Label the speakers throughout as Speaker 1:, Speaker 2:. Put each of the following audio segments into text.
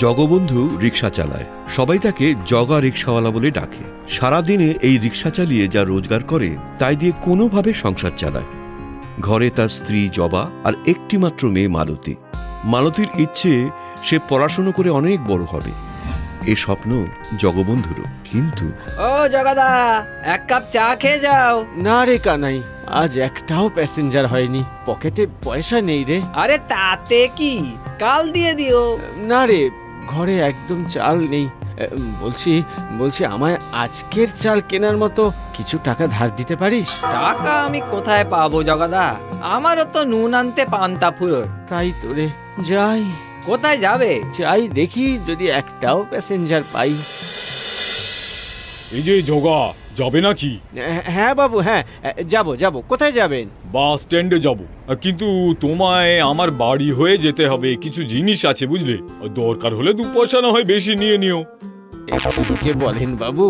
Speaker 1: জগবন্ধু রিক্সা চালায়। সবাই তাকে জগা রিক্সাওয়ালা বলে ডাকে। সারাদিনে এই রিক্সা চালিয়ে যা রোজগার করে তাই দিয়ে কোনোভাবে সংসার চালায়। ঘরে তার স্ত্রী জবা আর একটি মাত্র মেয়ে মালতী। মালতীর ইচ্ছে সে পড়াশোনা করে অনেক বড় হবে, এ স্বপ্ন জগবন্ধুরও। কিন্তু
Speaker 2: ও জগাদা, এক কাপ চা খেয়ে যাও।
Speaker 3: না রে কানাই, আজ একটাও প্যাসেঞ্জার হয়নি, পকেটে পয়সা নেই রে।
Speaker 2: আরে তাতে কি, কাল দিয়ে দিও।
Speaker 3: না রে, ঘরে একদম চাল নেই। বলছি আমায় আজকের চাল কেনার মতো কিছু টাকা ধার দিতে পারিস?
Speaker 2: টাকা আমি কোথায় পাবো জগাদা, আমারও তো নুন আনতে পান্তা ফুরো।
Speaker 3: তাই তো রে, যাই।
Speaker 2: কোথায় যাবে?
Speaker 3: যাই দেখি যদি একটাও প্যাসেঞ্জার পাই।
Speaker 4: এই যে জগা, যাবে নাকি?
Speaker 3: হ্যাঁ বাবু, হ্যাঁ যাব। কোথায় যাবেন?
Speaker 4: বাস স্ট্যান্ডে যাব, কিন্তু তোমায় আমার বাড়ি হয়ে যেতে হবে, কিছু জিনিস আছে বুঝলে। দরকার হলে 2 পয়সা না হয় বেশি নিয়ে নিও।
Speaker 3: কি যে বলেন বাবু,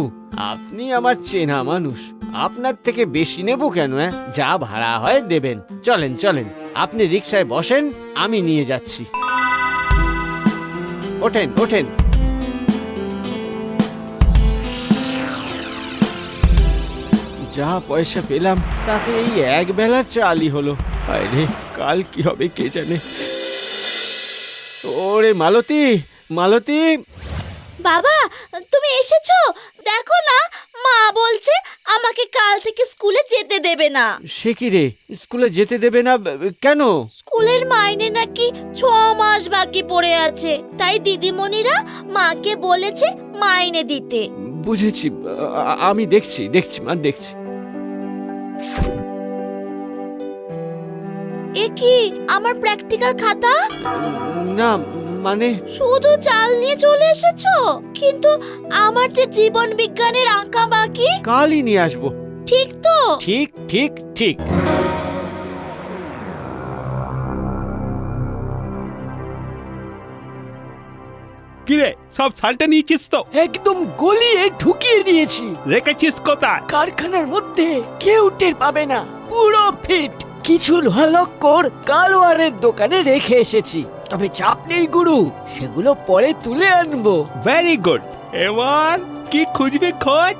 Speaker 3: আপনি আমার চেনা মানুষ, আপনার থেকে বেশি নেব কেন? যা ভাড়া হয় দেবেন। চলেন, আপনি রিকশায় বসেন, আমি নিয়ে যাচ্ছি। ওঠেন। যা পয়সা পেলাম তাতে এই এক বেলার চালই হলো। আরে কাল কি হবে কে জানে। ওরে মালতী।
Speaker 5: বাবা, তুমি এসেছো? দেখো না, মা বলছে আমাকে কাল থেকে স্কুলে যেতে দেবে না।
Speaker 3: সে কি রে, স্কুলে যেতে দেবে না কেন?
Speaker 5: স্কুলের মাইনে নাকি 6 মাস বাকি পড়ে আছে, তাই দিদিমণিরা মাকে বলেছে মাইনে দিতে।
Speaker 3: বুঝেছি, আমি দেখছি মা, দেখছি।
Speaker 5: এ কি, আমার প্র্যাকটিক্যাল খাতা?
Speaker 3: না মানে
Speaker 5: শুধু চাল নিয়ে চলে এসেছো? কিন্তু আমার যে জীবন বিজ্ঞানের আঁকা বাকি।
Speaker 3: কালই নিয়ে আসবো।
Speaker 5: ঠিক তো?
Speaker 3: ঠিক।
Speaker 6: কিরে, সব সালটা নিয়েছিস তো?
Speaker 7: একদম গলিয়ে ঢুকিয়ে দিয়েছি।
Speaker 6: রেখেছিস কোথায়?
Speaker 7: কারখানার মধ্যে কেউ টের পাবে না, পুরো ফিট। কিছু লোহা লক্কর কালোয়ারের দোকানে রেখে এসেছি, তবে চাপ নেই গুরু, সেগুলো পরে তুলে আনবো।
Speaker 6: Very good. এবার কি খুঁজবি খোঁজ।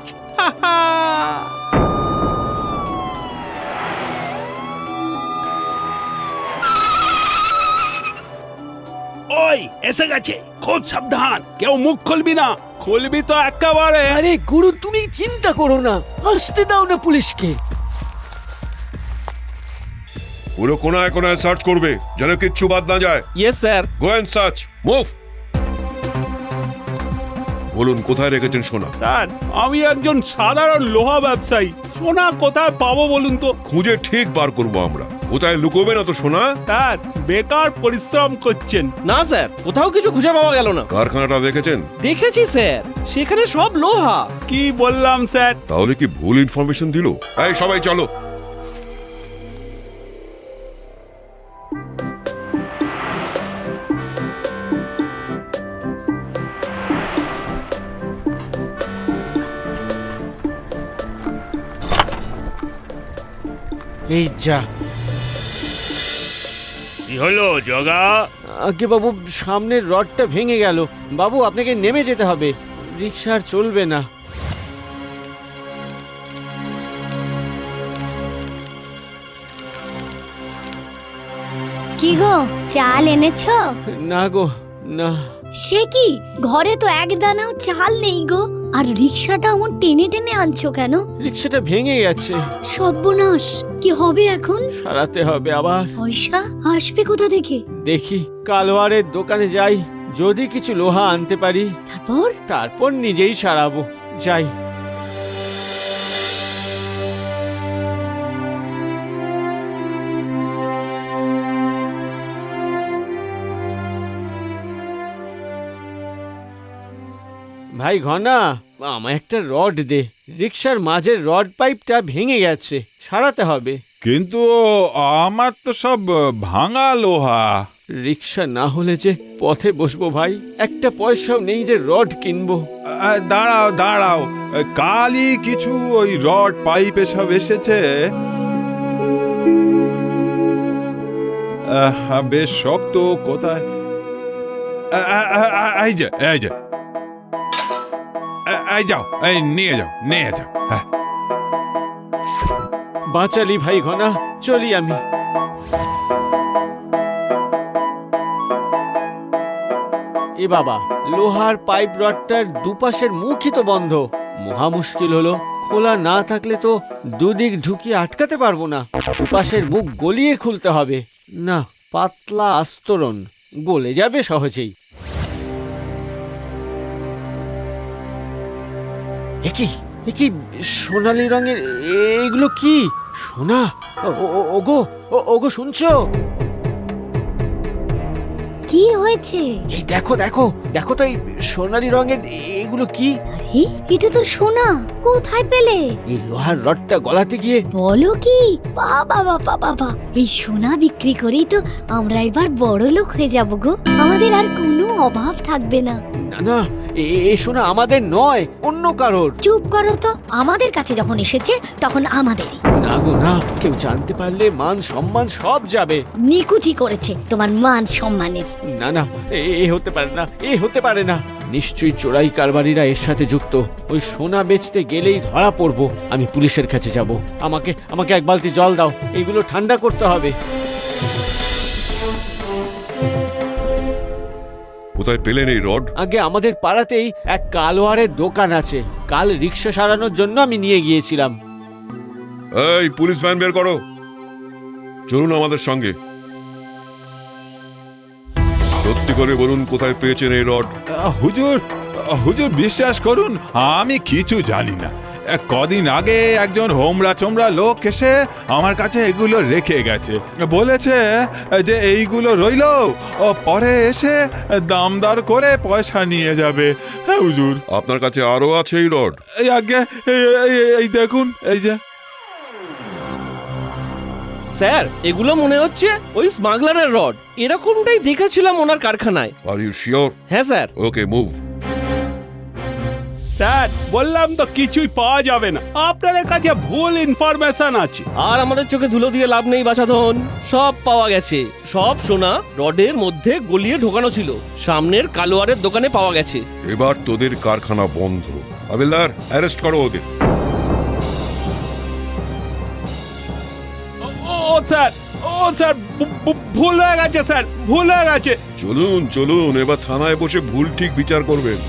Speaker 6: ওই এসে গেছে, খুব সাবধান, কেউ মুখ খুলবি না। খুলবি তো একেবারে।
Speaker 7: আরে গুরু, তুমি চিন্তা করো না, আসতে দাও না পুলিশকে।
Speaker 8: পুরো কোনায় কোনায় সার্চ করবে, যেন কিচ্ছু বাদ না যায়।
Speaker 2: Yes sir.
Speaker 8: Go and search, move. বলুন কোথায় রেখেছেন সোনা?
Speaker 6: স্যার, আমি একজন সাধারণ লোহা ব্যবসায়ী, সোনা কোথায় পাবো বলুন তো?
Speaker 8: খুঁজে ঠিক বার করবো আমরা। কোথায় লুকোবে না তো সোনা।
Speaker 6: স্যার, বেকার পরিশ্রম করছেন।
Speaker 2: না স্যার, কোথাও কিছু খুঁজে পাওয়া গেল না।
Speaker 8: কারখানাটা দেখেছেন?
Speaker 2: দেখেছি স্যার, সেখানে সব লোহা।
Speaker 6: কি বললাম স্যার?
Speaker 8: তাহলে কি ভুল ইনফরমেশন দিল? এই সবাই চলো।
Speaker 3: এই যা।
Speaker 6: কি হলো জগা?
Speaker 3: আগে বাবু, সামনের রডটা ভেঙে গেল। বাবু, আপনাকে নেমে যেতে হবে, রিক্সা আর চলবে না।
Speaker 5: কি গো, চাল এনেছো?
Speaker 3: না গো, না।
Speaker 5: সে কি, ঘরে তো এক দানাও চাল নেই গো। আর রিক্সাটা এমন টেনে টেনে আনছো কেন?
Speaker 3: রিক্সাটা ভেঙে গেছে।
Speaker 5: সর্বনাশ, কি হবে এখন?
Speaker 3: সারাতে হবে আবার।
Speaker 5: পয়সা আসবে কোথা থেকে?
Speaker 3: দেখি কালোয়ারের দোকানে যাই, যদি কিছু লোহা আনতে পারি তারপর নিজেই সারাবো। যাই। ভাই ঘনা, আমায় একটা রড দে, রিক্সার মাঝের রড পাইপটা ভেঙে গেছে, সারাতে হবে।
Speaker 9: কিন্তু আমার তো সব ভাঙা লোহা।
Speaker 3: রিক্সা না হলে যে পথে বসবো ভাই, একটা পয়সাও নেই যে রড কিনবো।
Speaker 9: দাঁড়াও, কালই কিছু ওই রড পাইপ এসব এসেছে, বেশ শক্ত। কোথায়? এই যে এই যে এই যাও, এই নিয়ে যাও, নিয়ে যাও। হ্যাঁ,
Speaker 3: বাঁচালি ভাই ঘনা, চলি আমি। এ বাবা, লোহার পাইপ রডটার দুপাশের মুখই তো বন্ধ। মহা মুশকিল হলো, খোলা না থাকলে তো দুদিক ঢুকিয়ে আটকাতে পারবো না। দুপাশের মুখ গলিয়ে খুলতে হবে। না, পাতলা আস্তরণ, গলে যাবে সহজেই। একি একি সোনালী রঙের এগুলো কি? সোনা? ওগো ওগো, শুনছো?
Speaker 5: কি হয়েছে?
Speaker 3: এই দেখো দেখো দেখো তো, এই সোনালী রঙের এগুলো কি?
Speaker 5: আরে এটা তো সোনা, কোথায় পেলে?
Speaker 3: এই লোহার রডটা গলাতে গিয়ে।
Speaker 5: বলো কি? বাবা বাবা বাবা, এই সোনা বিক্রি করেই তো আমরা এবার বড় লোক হয়ে যাব গো। আমাদের আর কোনো অভাব থাকবে না।
Speaker 3: না না, এই সোনা আমাদের নয়, অন্য কারোর।
Speaker 5: চুপ করো তো, আমাদের কাছে যখন এসেছে তখন আমাদেরই।
Speaker 3: না গো না, কেউ জানতে পারলে মান সম্মান সব যাবে।
Speaker 5: নিকুচি করেছে তোমার মান সম্মানের।
Speaker 3: না না, এ হতে পারে না, এ হতে পারে না। নিশ্চয়ই চোরাই কারবারিরা এর সাথে যুক্ত। ওই সোনা বেচতে গেলেই ধরা পড়বো। আমি পুলিশের কাছে যাব। আমাকে আমাকে এক বালতি জল দাও, এইগুলো ঠান্ডা করতে হবে।
Speaker 8: কোথায় পেলেন এই রড?
Speaker 3: আগে আমাদের পাড়াতেই এক কালোয়ারের দোকান আছে। কাল রিক্সা সারানোর জন্য আমি নিয়ে গিয়েছিলাম।
Speaker 8: এই পুলিশ ভ্যান বের করো, চলুন আমাদের সঙ্গে। সত্যি করে বলুন, কোথায় পেয়েছেন এই রড?
Speaker 9: হুজুর, হুজুর বিশ্বাস করুন, আমি কিছু জানি না। কদিন আগে একজন হোমরা চোমরা লোক এসে আমার কাছে এগুলো রেখে গেছে। বলেছে যে এইগুলো রইল, ও পরে এসে দামদার করে পয়সা নিয়ে যাবে। হ্যাঁ হুজুর।
Speaker 8: আপনার কাছে আরো আছে এই রড?
Speaker 9: এই আগে এই দেখুন, এই যে।
Speaker 10: স্যার, এগুলো মনে হচ্ছে ওই স্মাগলারের রড। এরকমটাই দেখেছিলাম ওনার কারখানায়।
Speaker 8: Are you sure?
Speaker 10: হ্যাঁ স্যার।
Speaker 8: Okay, move.
Speaker 6: স্যার, বললাম তো কিছুই পাওয়া যাবে না। আপনাদের কাছে ভুল ইনফরমেশন আছে।
Speaker 10: আর আমাদের চোখে ধুলো দিয়ে লাভ নেই বাছাধন, সব পাওয়া গেছে। সব সোনা রডের মধ্যে গলিয়ে ঢোকানো ছিল, সামনের কালোয়ারের দোকানে পাওয়া গেছে।
Speaker 8: এবার তোদের কারখানা বন্ধ। হাবিলদার, অ্যারেস্ট করো ওদের।
Speaker 6: ও স্যার, ভুল হয়ে গেছে স্যার, ভুল হয়ে গেছে।
Speaker 8: চলুন চলুন, এবার থানায় বসে ভুল ঠিক বিচার করবেন।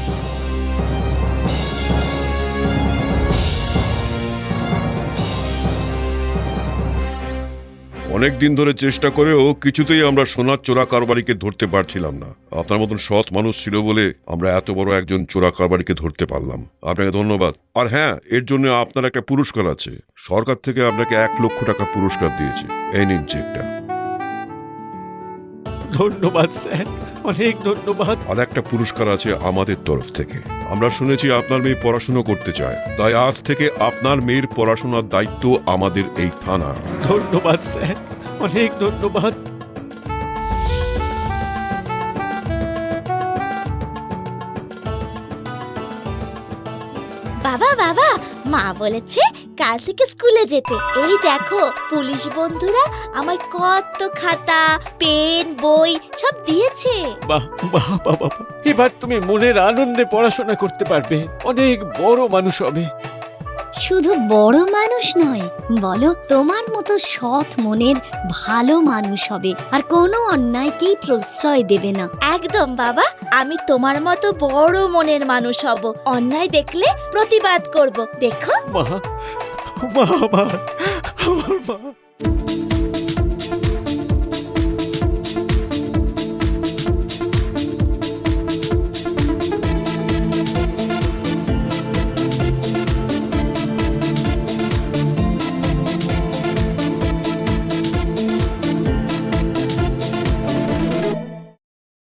Speaker 8: অনেকদিন ধরে চেষ্টা করেও কিছুতেই আমরা সোনার চোরা কারবারিকে ধরতে পারছিলাম না। আপনার মতন সৎ মানুষ ছিল বলে আমরা এত বড় একজন চোরা কারবারিকে ধরতে পারলাম। আপনাকে ধন্যবাদ। আর হ্যাঁ, এর জন্য আপনার একটা পুরস্কার আছে। সরকার থেকে আপনাকে 1 লক্ষ টাকা পুরস্কার দিয়েছে। এই নিন চেকটা।
Speaker 3: ধন্যবাদ স্যার, অনেক ধন্যবাদ।
Speaker 8: আর একটা পুরস্কার আছে আমাদের তরফ থেকে। আমরা শুনেছি আপনার মেয়ে পড়াশোনা করতে চায়, তাই আজ থেকে আপনার মেয়ের পড়াশোনার দায়িত্ব আমাদের এই থানা।
Speaker 3: ধন্যবাদ স্যার, অনেক ধন্যবাদ।
Speaker 5: বাবা বাবা, মা বলেছে কাল থেকে স্কুলে যেতে। এই দেখো, পুলিশ বন্ধুরা আমায় কত খাতা, পেন, বই সব দিয়েছে।
Speaker 3: বাহ বাহ বাবা, এবার তুমি মনের আনন্দে পড়াশোনা করতে পারবে, অনেক বড় মানুষ হবে।
Speaker 5: শুধু বড় মানুষ নয়, বলো তোমার মতো সৎ মনের ভালো মানুষ হবে, আর কোনো অন্যায়কেই প্রশ্রয় দেবে না। একদম বাবা, আমি তোমার মতো বড় মনের মানুষ হব। অন্যায় দেখলে প্রতিবাদ করব, দেখো।
Speaker 3: মা, মা, মা, আমার মা।